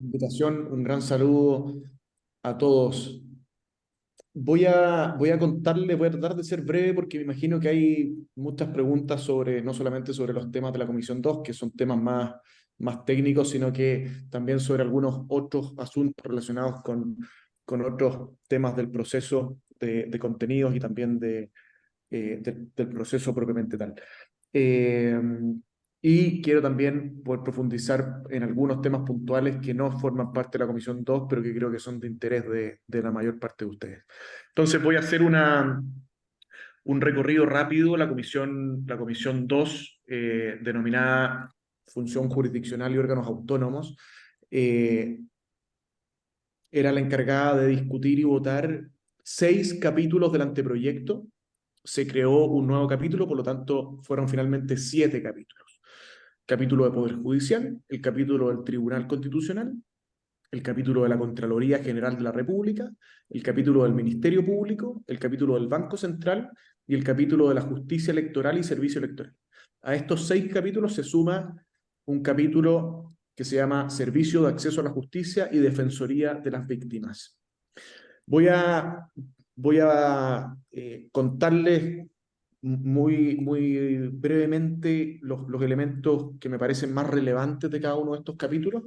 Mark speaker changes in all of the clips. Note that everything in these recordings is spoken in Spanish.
Speaker 1: Invitación, un gran saludo a todos. Voy a contarle, voy a tratar de ser breve porque me imagino que hay muchas preguntas sobre, no solamente sobre los temas de la Comisión 2, que son temas más técnicos, sino que también sobre algunos otros asuntos relacionados con otros temas del proceso de contenidos y también del proceso propiamente tal. Eh, y quiero también poder profundizar en algunos temas puntuales que no forman parte de la Comisión 2, pero que creo que son de interés de la mayor parte de ustedes. Entonces voy a hacer un recorrido rápido. La comisión 2, denominada Función Jurisdiccional y Órganos Autónomos, eh, era la encargada de discutir y votar 6 capítulos del anteproyecto. Se creó un nuevo capítulo, por lo tanto fueron finalmente 7 capítulos. Capítulo de Poder Judicial, el capítulo del Tribunal Constitucional, el capítulo de la Contraloría General de la República, el capítulo del Ministerio Público, el capítulo del Banco Central y el capítulo de la Justicia Electoral y Servicio Electoral. A estos 6 capítulos se suma un capítulo que se llama Servicio de Acceso a la Justicia y Defensoría de las Víctimas. Voy a, voy a contarles muy brevemente los elementos que me parecen más relevantes de cada uno de estos capítulos.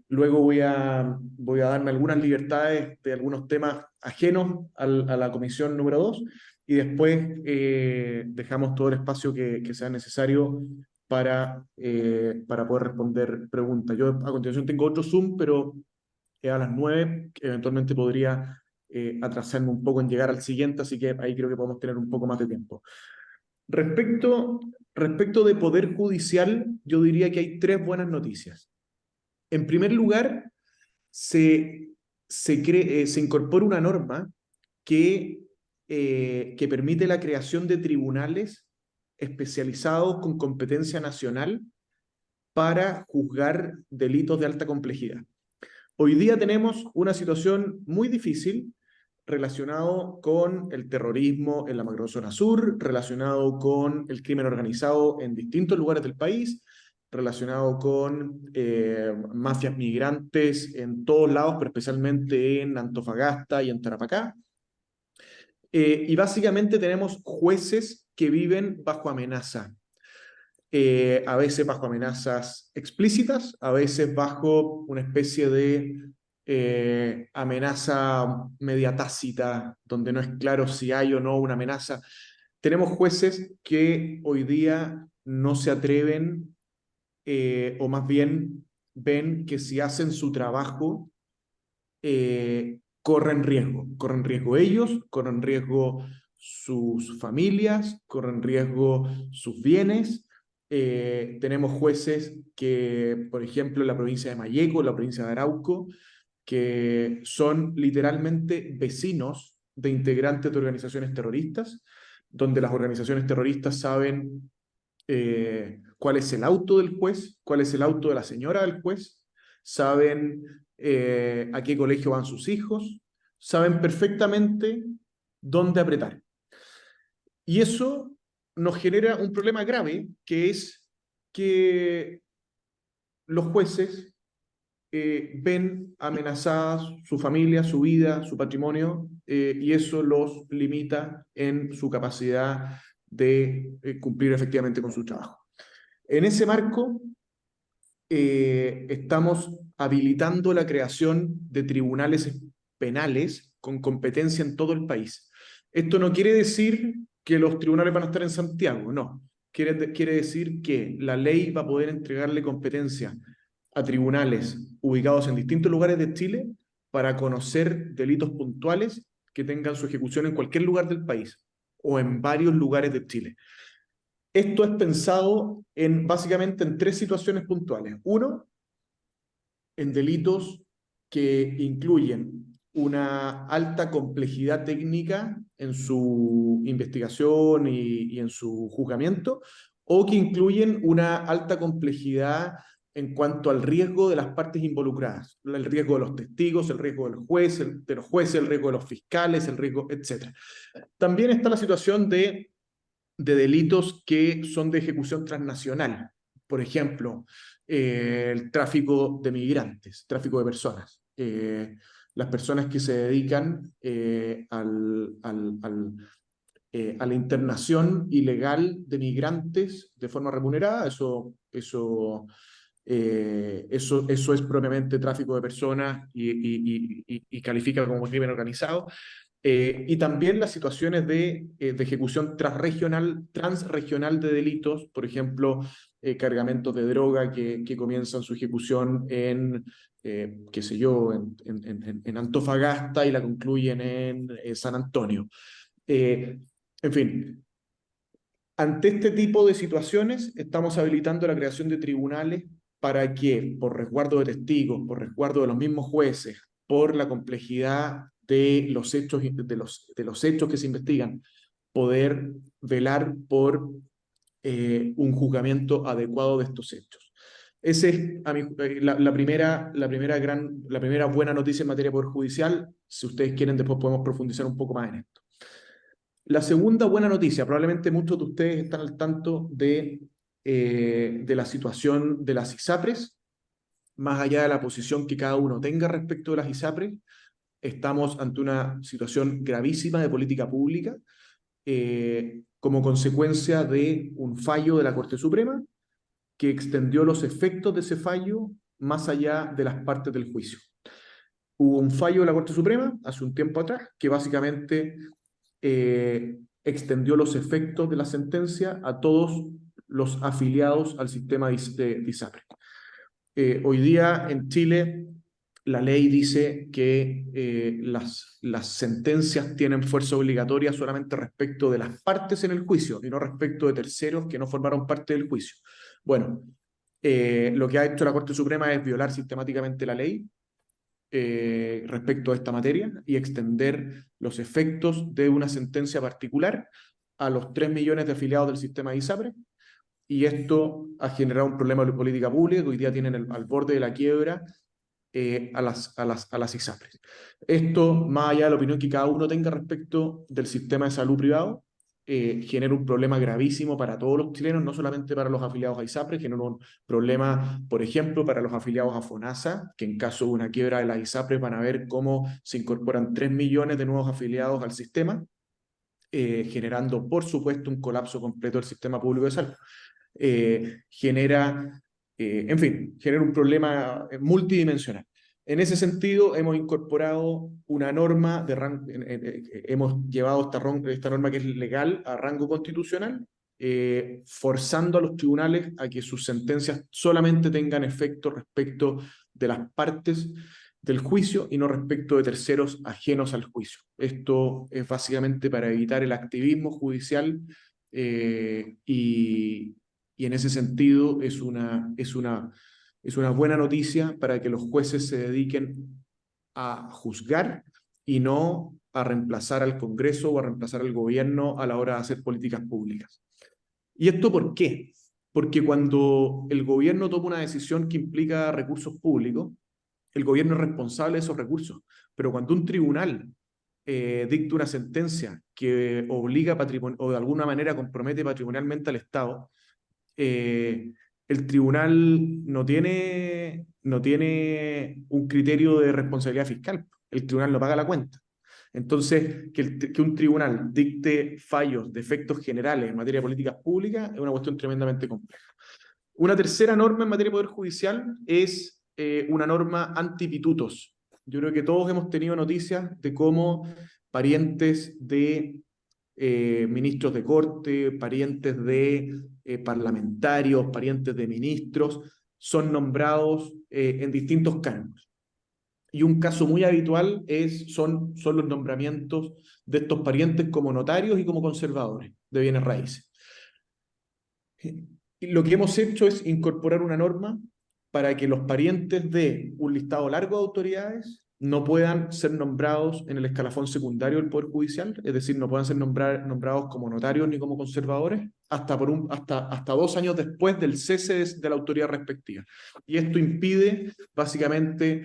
Speaker 1: Luego voy a darme algunas libertades de algunos temas ajenos a la comisión número 2 y después dejamos todo el espacio que sea necesario para poder responder preguntas. Yo a continuación tengo otro Zoom, pero a las 9, que eventualmente podría atrasarme un poco en llegar al siguiente, así que ahí creo que podemos tener un poco más de tiempo. Respecto, respecto de Poder Judicial, yo diría que hay 3 buenas noticias. En primer lugar, se incorpora una norma que permite la creación de tribunales especializados con competencia nacional para juzgar delitos de alta complejidad. Hoy día tenemos una situación muy difícil relacionado con el terrorismo en la macrozona sur, relacionado con el crimen organizado en distintos lugares del país, relacionado con mafias migrantes en todos lados, pero especialmente en Antofagasta y en Tarapacá. Y básicamente tenemos jueces que viven bajo amenaza, a veces bajo amenazas explícitas, a veces bajo una especie de amenaza media tácita, donde no es claro si hay o no una amenaza. Tenemos jueces que hoy día no se atreven, o más bien ven que si hacen su trabajo, corren riesgo ellos, corren riesgo sus familias, corren riesgo sus bienes. Tenemos jueces que, por ejemplo, en la provincia de Malleco, la provincia de Arauco, que son literalmente vecinos de integrantes de organizaciones terroristas, donde las organizaciones terroristas saben cuál es el auto del juez, cuál es el auto de la señora del juez, saben a qué colegio van sus hijos, saben perfectamente dónde apretar. Y eso nos genera un problema grave, que es que los jueces ven amenazadas su familia, su vida, su patrimonio, y eso los limita en su capacidad de cumplir efectivamente con su trabajo. En ese marco, estamos habilitando la creación de tribunales penales con competencia en todo el país. Esto no quiere decir que los tribunales van a estar en Santiago, no. Quiere decir que la ley va a poder entregarle competencia a tribunales ubicados en distintos lugares de Chile para conocer delitos puntuales que tengan su ejecución en cualquier lugar del país o en varios lugares de Chile. Esto es pensado básicamente en 3 situaciones puntuales. Uno, en delitos que incluyen una alta complejidad técnica en su investigación y en su juzgamiento, o que incluyen una alta complejidad en cuanto al riesgo de las partes involucradas, el riesgo de los testigos, el riesgo del juez, de los jueces, el riesgo de los fiscales, el riesgo, etc. También está la situación de delitos que son de ejecución transnacional. Por ejemplo, el tráfico de migrantes, tráfico de personas. Las personas que se dedican a la internación ilegal de migrantes de forma remunerada, eso es propiamente tráfico de personas y califica como crimen organizado. Y también las situaciones de ejecución transregional de delitos, por ejemplo, cargamentos de droga que comienzan su ejecución qué sé yo, en Antofagasta y la concluyen en San Antonio. En fin, ante este tipo de situaciones, estamos habilitando la creación de tribunales para que, por resguardo de testigos, por resguardo de los mismos jueces, por la complejidad de los hechos, de los hechos que se investigan, poder velar por un juzgamiento adecuado de estos hechos. Esa es la primera buena noticia en materia de poder judicial. Si ustedes quieren, después podemos profundizar un poco más en esto. La segunda buena noticia, probablemente muchos de ustedes están al tanto de la situación de las ISAPRES, más allá de la posición que cada uno tenga respecto de las ISAPRES, estamos ante una situación gravísima de política pública como consecuencia de un fallo de la Corte Suprema que extendió los efectos de ese fallo más allá de las partes del juicio. Hubo un fallo de la Corte Suprema hace un tiempo atrás que básicamente extendió los efectos de la sentencia a todos los afiliados al sistema de ISAPRE. Hoy día en Chile la ley dice que las sentencias tienen fuerza obligatoria solamente respecto de las partes en el juicio y no respecto de terceros que no formaron parte del juicio. Bueno, lo que ha hecho la Corte Suprema es violar sistemáticamente la ley respecto a esta materia y extender los efectos de una sentencia particular a los 3 millones de afiliados del sistema de ISAPRE, y esto ha generado un problema de política pública que hoy día tienen al borde de la quiebra a las ISAPRES. Esto, más allá de la opinión que cada uno tenga respecto del sistema de salud privado, genera un problema gravísimo para todos los chilenos, no solamente para los afiliados a ISAPRES, genera un problema, por ejemplo, para los afiliados a FONASA, que en caso de una quiebra de las ISAPRES van a ver cómo se incorporan 3 millones de nuevos afiliados al sistema, generando, por supuesto, un colapso completo del sistema público de salud. En fin, genera un problema multidimensional. En ese sentido, hemos incorporado una norma hemos llevado esta norma que es legal a rango constitucional, forzando a los tribunales a que sus sentencias solamente tengan efecto respecto de las partes del juicio y no respecto de terceros ajenos al juicio. Esto es básicamente para evitar el activismo judicial y en ese sentido es una buena noticia para que los jueces se dediquen a juzgar y no a reemplazar al Congreso o a reemplazar al gobierno a la hora de hacer políticas públicas. ¿Y esto por qué? Porque cuando el gobierno toma una decisión que implica recursos públicos, el gobierno es responsable de esos recursos. Pero cuando un tribunal dicta una sentencia que obliga o de alguna manera compromete patrimonialmente al Estado, el tribunal no tiene un criterio de responsabilidad fiscal. El tribunal no paga la cuenta. Entonces, que un tribunal dicte fallos de efectos generales en materia de políticas públicas es una cuestión tremendamente compleja. Una tercera norma en materia de poder judicial es una norma antipitutos. Yo creo que todos hemos tenido noticias de cómo parientes de ministros de corte, parientes de parlamentarios, parientes de ministros, son nombrados en distintos cargos. Y un caso muy habitual son los nombramientos de estos parientes como notarios y como conservadores de bienes raíces. Y lo que hemos hecho es incorporar una norma para que los parientes de un listado largo de autoridades no puedan ser nombrados en el escalafón secundario del Poder Judicial, es decir, no puedan ser nombrados como notarios ni como conservadores hasta 2 años después del cese de la autoridad respectiva. Y esto impide básicamente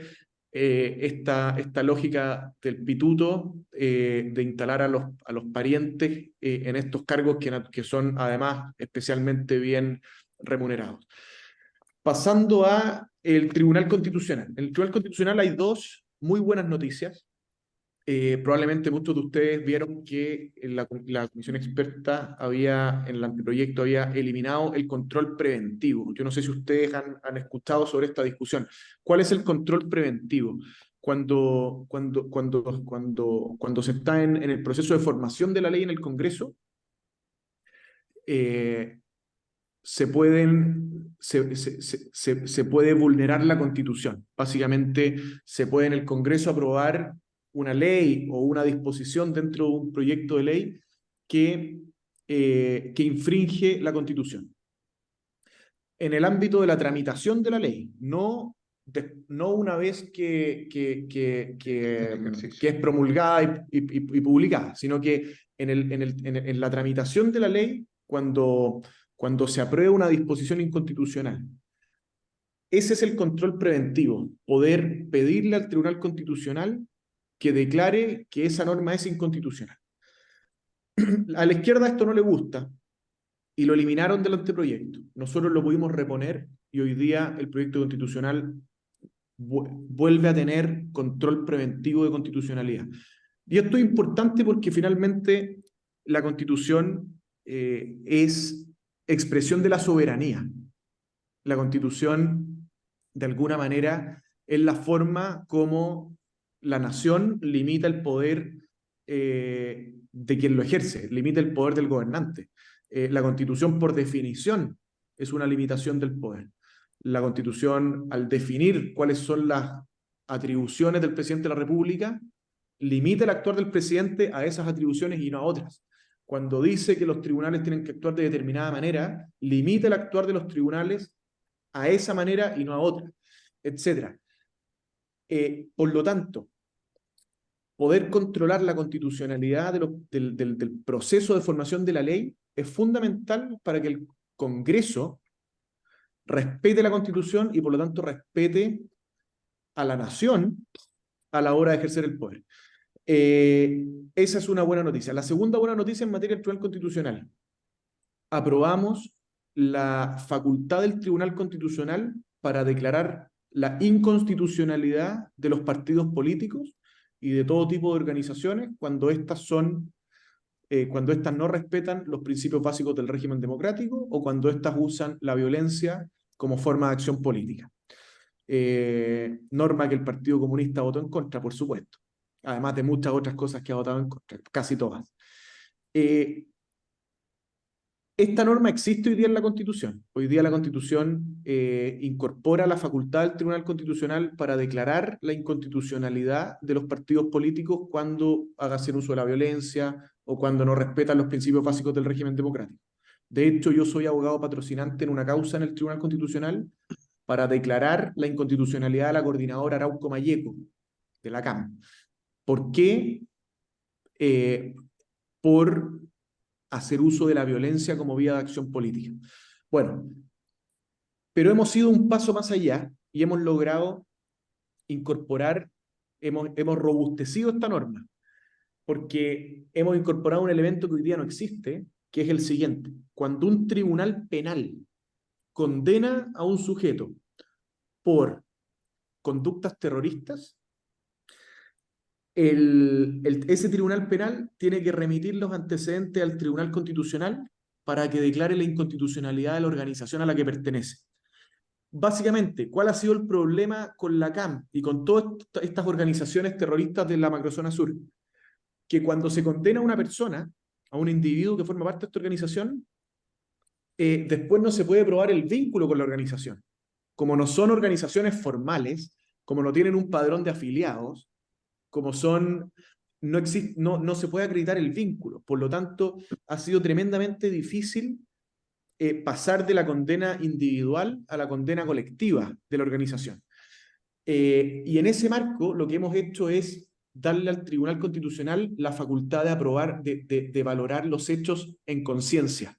Speaker 1: esta lógica del pituto de instalar a los parientes en estos cargos que son además especialmente bien remunerados. Pasando a el Tribunal Constitucional. En el Tribunal Constitucional hay dos muy buenas noticias. Probablemente muchos de ustedes vieron que la comisión experta en el anteproyecto había eliminado el control preventivo. Yo no sé si ustedes han escuchado sobre esta discusión. ¿Cuál es el control preventivo? Cuando se está en el proceso de formación de la ley en el Congreso, eh, se puede vulnerar la Constitución. Básicamente, se puede en el Congreso aprobar una ley o una disposición dentro de un proyecto de ley que infringe la Constitución. En el ámbito de la tramitación de la ley, no una vez que es promulgada y publicada, sino que en la tramitación de la ley, cuando se aprueba una disposición inconstitucional. Ese es el control preventivo, poder pedirle al Tribunal Constitucional que declare que esa norma es inconstitucional. A la izquierda esto no le gusta y lo eliminaron del anteproyecto. Nosotros lo pudimos reponer y hoy día el proyecto constitucional vuelve a tener control preventivo de constitucionalidad. Y esto es importante porque finalmente la Constitución es expresión de la soberanía. La Constitución, de alguna manera, es la forma como la nación limita el poder de quien lo ejerce, limita el poder del gobernante. La Constitución, por definición, es una limitación del poder. La Constitución, al definir cuáles son las atribuciones del presidente de la República, limita el actuar del presidente a esas atribuciones y no a otras. Cuando dice que los tribunales tienen que actuar de determinada manera, limita el actuar de los tribunales a esa manera y no a otra, etc. Por lo tanto, poder controlar la constitucionalidad del proceso de formación de la ley es fundamental para que el Congreso respete la Constitución y por lo tanto respete a la nación a la hora de ejercer el poder. Esa es una buena noticia. La segunda buena noticia en materia del Tribunal Constitucional. Aprobamos la facultad del Tribunal Constitucional para declarar la inconstitucionalidad de los partidos políticos y de todo tipo de organizaciones cuando estas no respetan los principios básicos del régimen democrático o cuando estas usan la violencia como forma de acción política. Norma que el Partido Comunista votó en contra, por supuesto, además de muchas otras cosas que ha votado en contra, casi todas. Esta norma existe hoy día en la Constitución. Hoy día la Constitución incorpora la facultad del Tribunal Constitucional para declarar la inconstitucionalidad de los partidos políticos cuando hagan uso de la violencia o cuando no respetan los principios básicos del régimen democrático. De hecho, yo soy abogado patrocinante en una causa en el Tribunal Constitucional para declarar la inconstitucionalidad de la coordinadora Arauco Malleco, de la CAM. ¿Por qué? Por hacer uso de la violencia como vía de acción política. Bueno, pero hemos ido un paso más allá y hemos logrado incorporar, hemos robustecido esta norma, porque hemos incorporado un elemento que hoy día no existe, que es el siguiente. Cuando un tribunal penal condena a un sujeto por conductas terroristas, ese tribunal penal tiene que remitir los antecedentes al Tribunal Constitucional para que declare la inconstitucionalidad de la organización a la que pertenece. Básicamente, ¿cuál ha sido el problema con la CAM y con todas estas organizaciones terroristas de la macrozona sur? Que cuando se condena a una persona, a un individuo que forma parte de esta organización, después no se puede probar el vínculo con la organización. Como no son organizaciones formales, como no tienen un padrón de afiliados, como no se puede acreditar el vínculo. Por lo tanto, ha sido tremendamente difícil pasar de la condena individual a la condena colectiva de la organización. Y en ese marco, lo que hemos hecho es darle al Tribunal Constitucional la facultad de aprobar, de valorar los hechos en conciencia.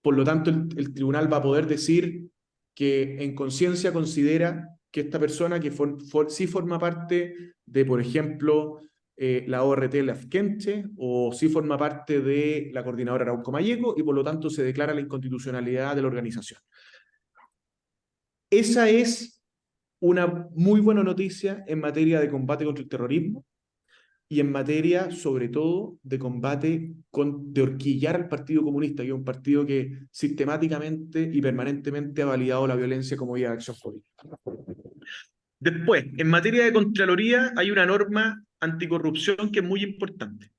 Speaker 1: Por lo tanto, el tribunal va a poder decir que en conciencia considera que esta persona que sí forma parte de, por ejemplo, la ORT Lafkenche, o sí forma parte de la coordinadora Arauco Malleco, y por lo tanto se declara la inconstitucionalidad de la organización. Esa es una muy buena noticia en materia de combate contra el terrorismo y en materia, sobre todo, de combate, de horquillar al Partido Comunista, que es un partido que sistemáticamente y permanentemente ha validado la violencia como vía de acción política. Después, en materia de Contraloría, hay una norma anticorrupción que es muy importante.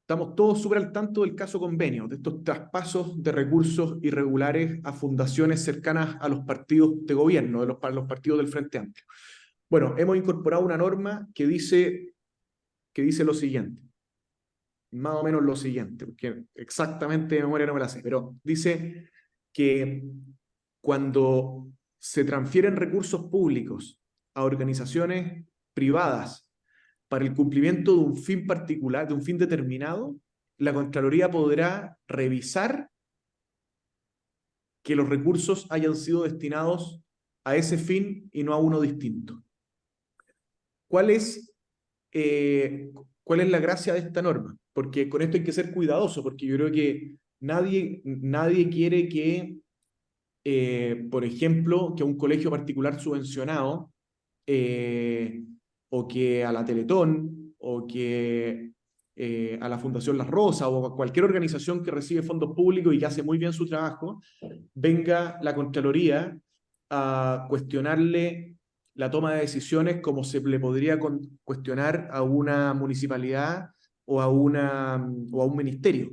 Speaker 1: Estamos todos súper al tanto del caso Convenio, de estos traspasos de recursos irregulares a fundaciones cercanas a los partidos de gobierno, de los partidos del Frente Amplio. Bueno, hemos incorporado una norma que dice lo siguiente, más o menos lo siguiente, porque exactamente de memoria no me la sé, pero dice que cuando se transfieren recursos públicos a organizaciones privadas para el cumplimiento de un fin particular, de un fin determinado, la Contraloría podrá revisar que los recursos hayan sido destinados a ese fin y no a uno distinto. ¿Cuál es la gracia de esta norma? Porque con esto hay que ser cuidadoso, porque yo creo que nadie quiere que, por ejemplo, que un colegio particular subvencionado, o que a la Teletón, o que a la Fundación Las Rosas, o a cualquier organización que recibe fondos públicos y que hace muy bien su trabajo, venga la Contraloría a cuestionarle la toma de decisiones como se le podría cuestionar a una municipalidad o a un ministerio.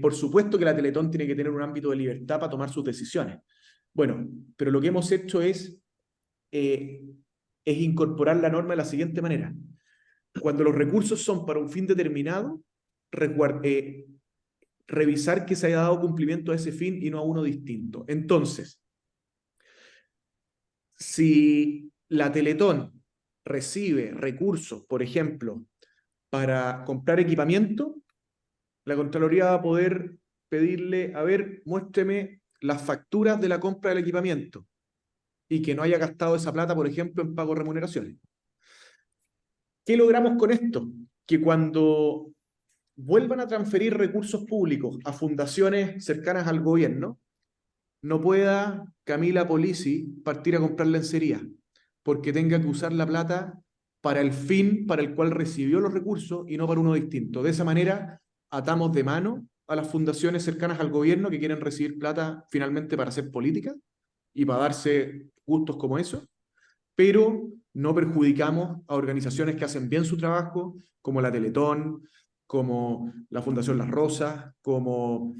Speaker 1: Por supuesto que la Teletón tiene que tener un ámbito de libertad para tomar sus decisiones. Bueno, pero lo que hemos hecho es incorporar la norma de la siguiente manera. Cuando los recursos son para un fin determinado, revisar que se haya dado cumplimiento a ese fin y no a uno distinto. Entonces, si la Teletón recibe recursos, por ejemplo, para comprar equipamiento, la Contraloría va a poder pedirle, a ver, muéstreme las facturas de la compra del equipamiento y que no haya gastado esa plata, por ejemplo, en pago de remuneraciones. ¿Qué logramos con esto? Que cuando vuelvan a transferir recursos públicos a fundaciones cercanas al gobierno, no pueda Camila Polisi partir a comprar lencería, porque tenga que usar la plata para el fin para el cual recibió los recursos y no para uno distinto. De esa manera, atamos de mano a las fundaciones cercanas al gobierno que quieren recibir plata finalmente para hacer política y para darse gustos como eso, pero no perjudicamos a organizaciones que hacen bien su trabajo, como la Teletón, como la Fundación Las Rosas, como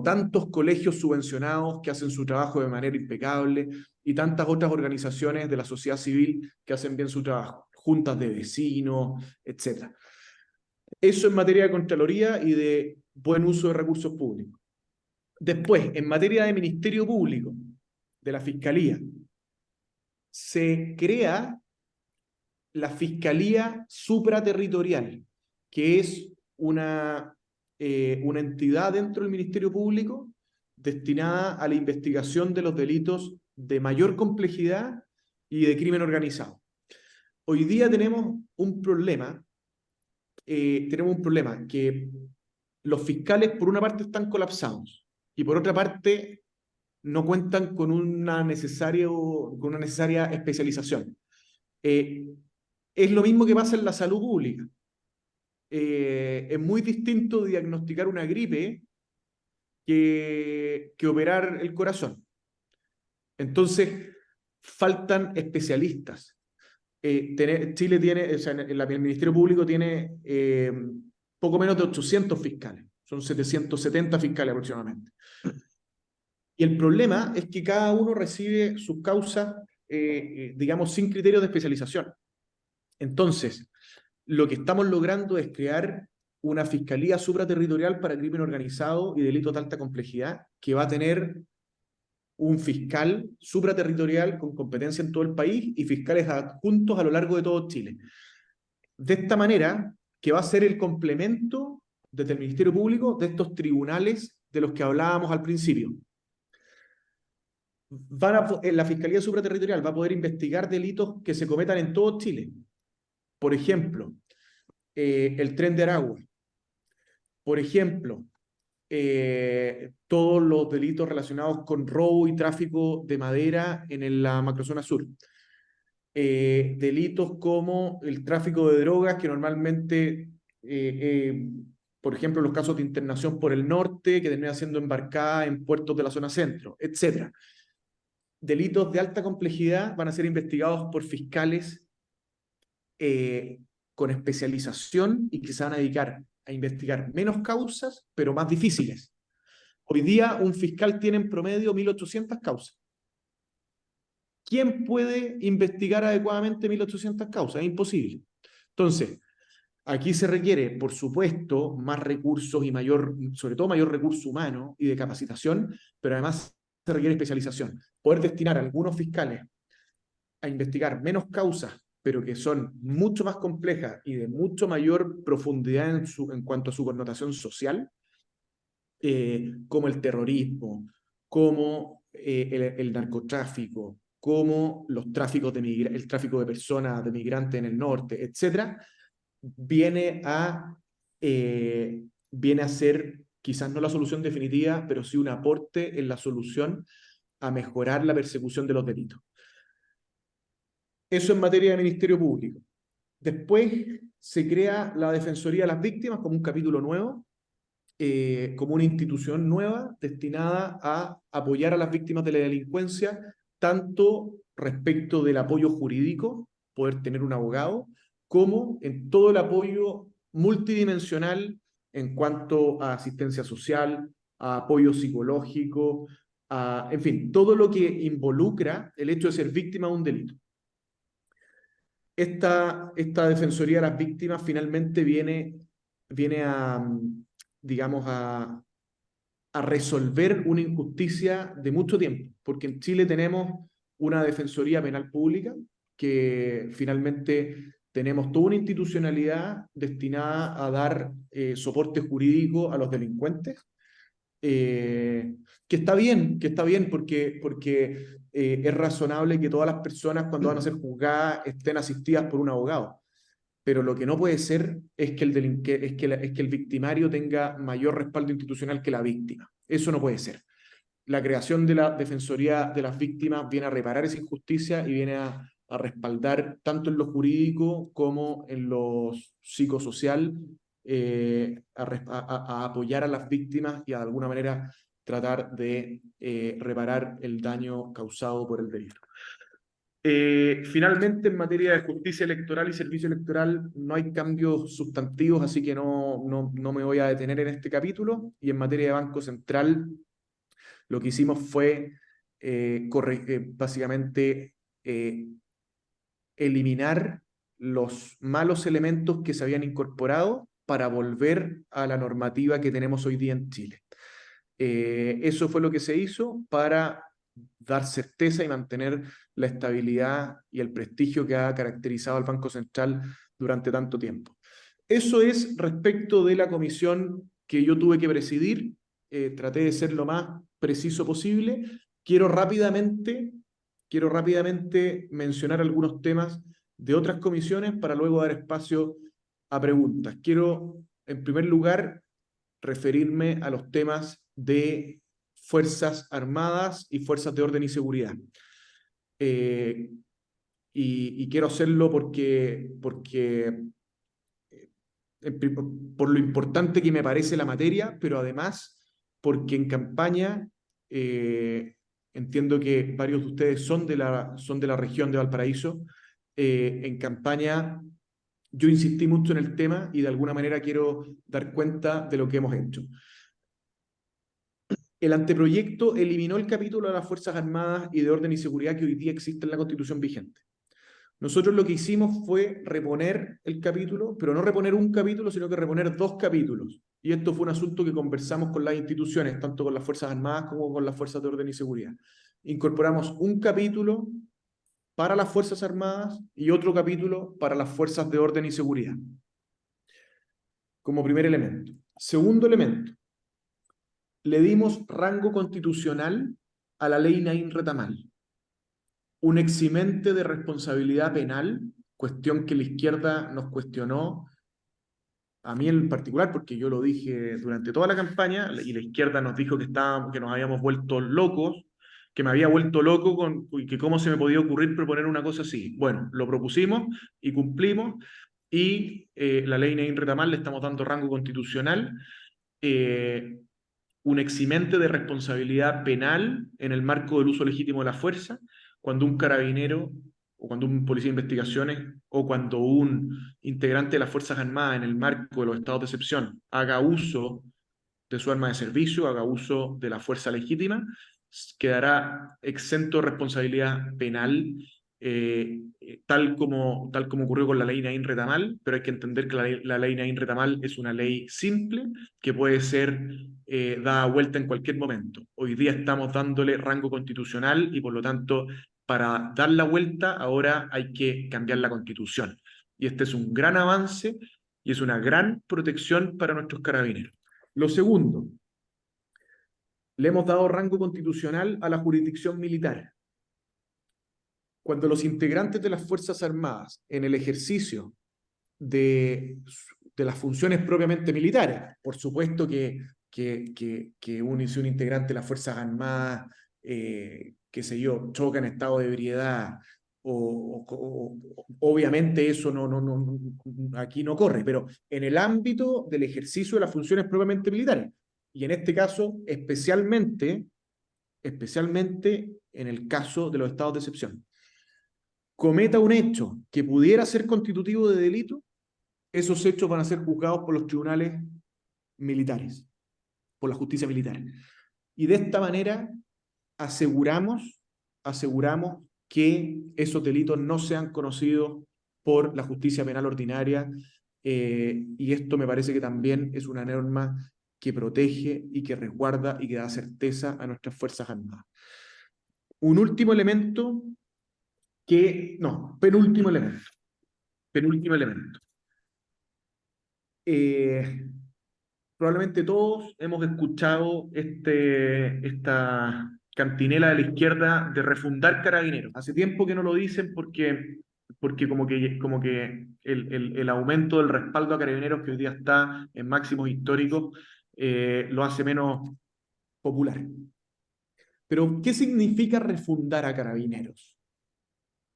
Speaker 1: tantos colegios subvencionados que hacen su trabajo de manera impecable y tantas otras organizaciones de la sociedad civil que hacen bien su trabajo, juntas de vecinos, etc. Eso en materia de Contraloría y de buen uso de recursos públicos. Después, en materia de Ministerio Público, de la Fiscalía, se crea la Fiscalía Supraterritorial, que es una entidad dentro del Ministerio Público destinada a la investigación de los delitos de mayor complejidad y de crimen organizado. Hoy día tenemos un problema que los fiscales por una parte están colapsados y por otra parte no cuentan con una necesaria especialización. Es lo mismo que pasa en la salud pública. Es muy distinto diagnosticar una gripe que operar el corazón. Entonces, faltan especialistas. Chile tiene, o sea, el Ministerio Público tiene poco menos de 800 fiscales. Son 770 fiscales aproximadamente. Y el problema es que cada uno recibe sus causas, digamos, sin criterios de especialización. Entonces, lo que estamos logrando es crear una fiscalía supraterritorial para crimen organizado y delitos de alta complejidad que va a tener un fiscal supraterritorial con competencia en todo el país y fiscales adjuntos a lo largo de todo Chile. De esta manera, que va a ser el complemento desde el Ministerio Público de estos tribunales de los que hablábamos al principio. La Fiscalía Supraterritorial va a poder investigar delitos que se cometan en todo Chile. Por ejemplo, el Tren de Aragua. Por ejemplo, todos los delitos relacionados con robo y tráfico de madera en la macrozona sur. Delitos como el tráfico de drogas, que normalmente, por ejemplo, los casos de internación por el norte, que termina siendo embarcada en puertos de la zona centro, etc. Delitos de alta complejidad van a ser investigados por fiscales con especialización y que se van a dedicar a investigar menos causas, pero más difíciles. Hoy día un fiscal tiene en promedio 1.800 causas. ¿Quién puede investigar adecuadamente 1.800 causas? Es imposible. Entonces, aquí se requiere, por supuesto, más recursos y sobre todo mayor recurso humano y de capacitación, pero además se requiere especialización. Poder destinar a algunos fiscales a investigar menos causas, pero que son mucho más complejas y de mucho mayor profundidad en cuanto a su connotación social, como el terrorismo, como el narcotráfico, como los tráficos el tráfico de personas, de migrantes en el norte, etc., viene a ser quizás no la solución definitiva, pero sí un aporte en la solución a mejorar la persecución de los delitos. Eso en materia de Ministerio Público. Después se crea la Defensoría de las Víctimas como un capítulo nuevo, como una institución nueva destinada a apoyar a las víctimas de la delincuencia, tanto respecto del apoyo jurídico, poder tener un abogado, como en todo el apoyo multidimensional en cuanto a asistencia social, a apoyo psicológico, en fin, todo lo que involucra el hecho de ser víctima de un delito. Esta Defensoría de las Víctimas finalmente viene digamos, a resolver una injusticia de mucho tiempo, porque en Chile tenemos una Defensoría Penal Pública que finalmente tenemos toda una institucionalidad destinada a dar soporte jurídico a los delincuentes, que está bien porque es razonable que todas las personas cuando van a ser juzgadas estén asistidas por un abogado. Pero lo que no puede ser es que el victimario tenga mayor respaldo institucional que la víctima. Eso no puede ser. La creación de la Defensoría de las Víctimas viene a reparar esa injusticia y viene a respaldar tanto en lo jurídico como en lo psicosocial, a apoyar a las víctimas y a, de alguna manera tratar de reparar el daño causado por el delito. Finalmente, en materia de justicia electoral y servicio electoral, no hay cambios sustantivos, así que no me voy a detener en este capítulo. Y en materia de Banco Central, lo que hicimos fue básicamente eliminar los malos elementos que se habían incorporado para volver a la normativa que tenemos hoy día en Chile. Eso fue lo que se hizo para dar certeza y mantener la estabilidad y el prestigio que ha caracterizado al Banco Central durante tanto tiempo. Eso es respecto de la comisión que yo tuve que presidir. Traté de ser lo más preciso posible. Quiero rápidamente mencionar algunos temas de otras comisiones para luego dar espacio a preguntas. Quiero, en primer lugar, referirme a los temas de Fuerzas Armadas y Fuerzas de Orden y Seguridad. Y quiero hacerlo porque por lo importante que me parece la materia, pero además porque en campaña, entiendo que varios de ustedes son de la región de Valparaíso, en campaña yo insistí mucho en el tema y de alguna manera quiero dar cuenta de lo que hemos hecho. El anteproyecto eliminó el capítulo de las Fuerzas Armadas y de Orden y Seguridad que hoy día existe en la Constitución vigente. Nosotros lo que hicimos fue reponer el capítulo, pero no reponer un capítulo, sino que reponer 2 capítulos. Y esto fue un asunto que conversamos con las instituciones, tanto con las Fuerzas Armadas como con las Fuerzas de Orden y Seguridad. Incorporamos un capítulo para las Fuerzas Armadas y otro capítulo para las Fuerzas de Orden y Seguridad, como primer elemento. Segundo elemento, le dimos rango constitucional a la ley Naín Retamal, un eximente de responsabilidad penal, cuestión que la izquierda nos cuestionó a mí en particular, porque yo lo dije durante toda la campaña, y la izquierda nos dijo que nos habíamos vuelto locos, que me había vuelto loco y que cómo se me podía ocurrir proponer una cosa así. Bueno, lo propusimos y cumplimos, y la ley Nain Retamal le estamos dando rango constitucional, eh, un eximente de responsabilidad penal en el marco del uso legítimo de la fuerza, cuando un carabinero o cuando un policía de investigaciones o cuando un integrante de las Fuerzas Armadas en el marco de los estados de excepción haga uso de su arma de servicio, haga uso de la fuerza legítima, quedará exento de responsabilidad penal, tal como ocurrió con la ley Nain Retamal, pero hay que entender que la ley Nain Retamal es una ley simple que puede ser dada vuelta en cualquier momento. Hoy día estamos dándole rango constitucional y por lo tanto, para dar la vuelta, ahora hay que cambiar la constitución. Y este es un gran avance y es una gran protección para nuestros carabineros. Lo segundo, le hemos dado rango constitucional a la jurisdicción militar. Cuando los integrantes de las Fuerzas Armadas, en el ejercicio de las funciones propiamente militares, por supuesto que si un integrante de las Fuerzas Armadas, qué sé yo, choca en estado de ebriedad, obviamente eso aquí no corre, pero en el ámbito del ejercicio de las funciones propiamente militares, y en este caso especialmente en el caso de los estados de excepción, cometa un hecho que pudiera ser constitutivo de delito, esos hechos van a ser juzgados por los tribunales militares, por la justicia militar. Y de esta manera aseguramos que esos delitos no sean conocidos por la justicia penal ordinaria, y esto me parece que también es una norma que protege y que resguarda y que da certeza a nuestras Fuerzas Armadas. Un último elemento penúltimo elemento. Penúltimo elemento. Probablemente todos hemos escuchado esta cantinela de la izquierda de refundar Carabineros. Hace tiempo que no lo dicen porque como que el aumento del respaldo a Carabineros, que hoy día está en máximos históricos, lo hace menos popular. Pero, ¿qué significa refundar a Carabineros?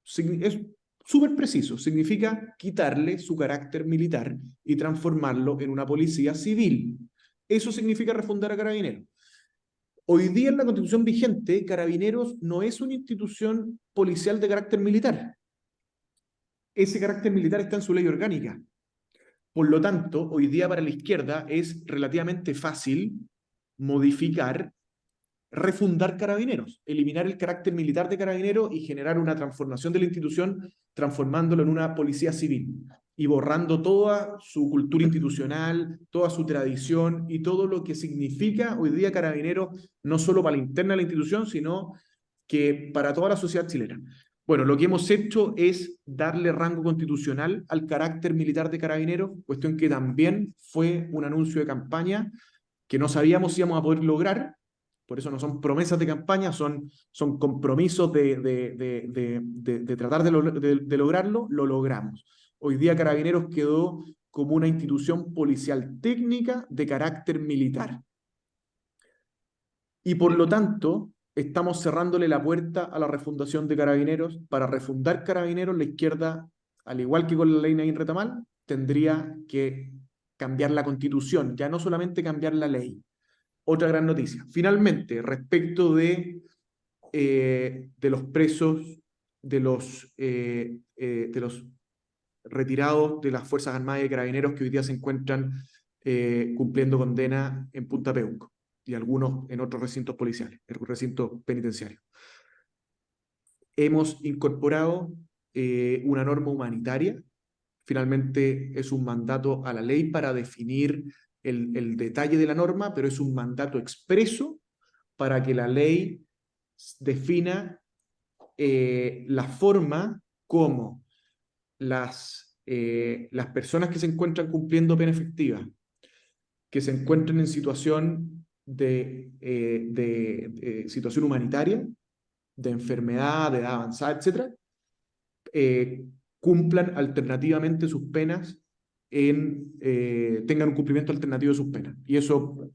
Speaker 1: Es súper preciso, significa quitarle su carácter militar y transformarlo en una policía civil. Eso significa refundar a Carabineros. Hoy día en la Constitución vigente, Carabineros no es una institución policial de carácter militar. Ese carácter militar está en su ley orgánica. Por lo tanto, hoy día para la izquierda es relativamente fácil modificar, refundar Carabineros, eliminar el carácter militar de Carabineros y generar una transformación de la institución, transformándolo en una policía civil y borrando toda su cultura institucional, toda su tradición y todo lo que significa hoy día Carabineros, no solo para la interna de la institución, sino que para toda la sociedad chilena. Bueno, lo que hemos hecho es darle rango constitucional al carácter militar de Carabineros, cuestión que también fue un anuncio de campaña que no sabíamos si íbamos a poder lograr. Por eso no son promesas de campaña, son compromisos de tratar de lograrlo, lo logramos. Hoy día Carabineros quedó como una institución policial técnica de carácter militar. Y por lo tanto, estamos cerrándole la puerta a la refundación de Carabineros. Para refundar Carabineros, la izquierda, al igual que con la ley Nain Retamal, tendría que cambiar la Constitución, ya no solamente cambiar la ley. Otra gran noticia. Finalmente, respecto de los presos, de los retirados de las Fuerzas Armadas y Carabineros que hoy día se encuentran cumpliendo condena en Punta Peuco y algunos en otros recintos policiales, recintos penitenciarios. Hemos incorporado una norma humanitaria. Finalmente es un mandato a la ley para definir el detalle de la norma, pero es un mandato expreso para que la ley defina la forma como las personas que se encuentran cumpliendo pena efectiva, que se encuentran en situación de situación humanitaria, de enfermedad, de edad avanzada, etc., cumplan alternativamente sus penas tengan un cumplimiento alternativo de sus penas. Y eso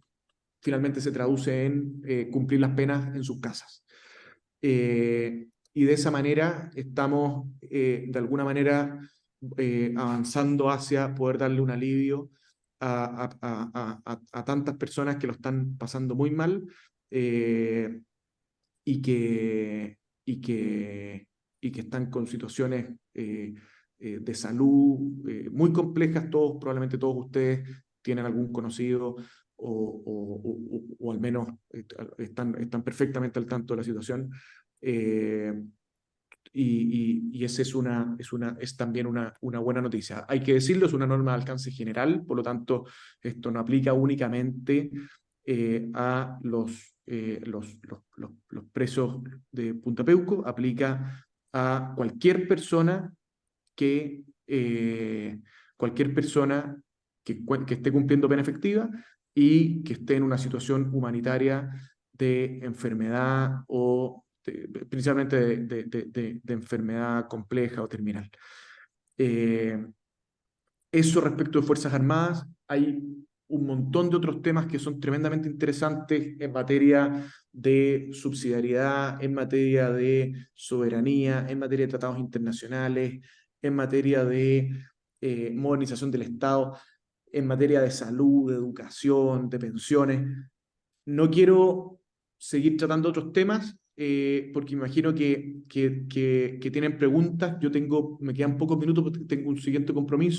Speaker 1: finalmente se traduce en cumplir las penas en sus casas. Y de esa manera estamos, de alguna manera, avanzando hacia poder darle un alivio a tantas personas que lo están pasando muy mal, eh, y que, y que, y que están con situaciones de salud muy complejas. Todos, probablemente todos ustedes tienen algún conocido o al menos están perfectamente al tanto de la situación. Eh, y esa es también una buena noticia. Hay que decirlo, es una norma de alcance general, por lo tanto, esto no aplica únicamente a los presos de Punta Peuco, aplica a que, eh, cualquier persona que esté cumpliendo pena efectiva y que esté en una situación humanitaria de enfermedad principalmente de enfermedad compleja o terminal. Eh, Eso respecto de Fuerzas Armadas. Hay un montón de otros temas que son tremendamente interesantes en materia de subsidiariedad, en materia de soberanía, en materia de tratados internacionales, en materia de modernización del Estado, en materia de salud, de educación, de pensiones. No quiero seguir tratando otros temas porque me imagino que tienen preguntas. Me quedan pocos minutos porque tengo un siguiente compromiso.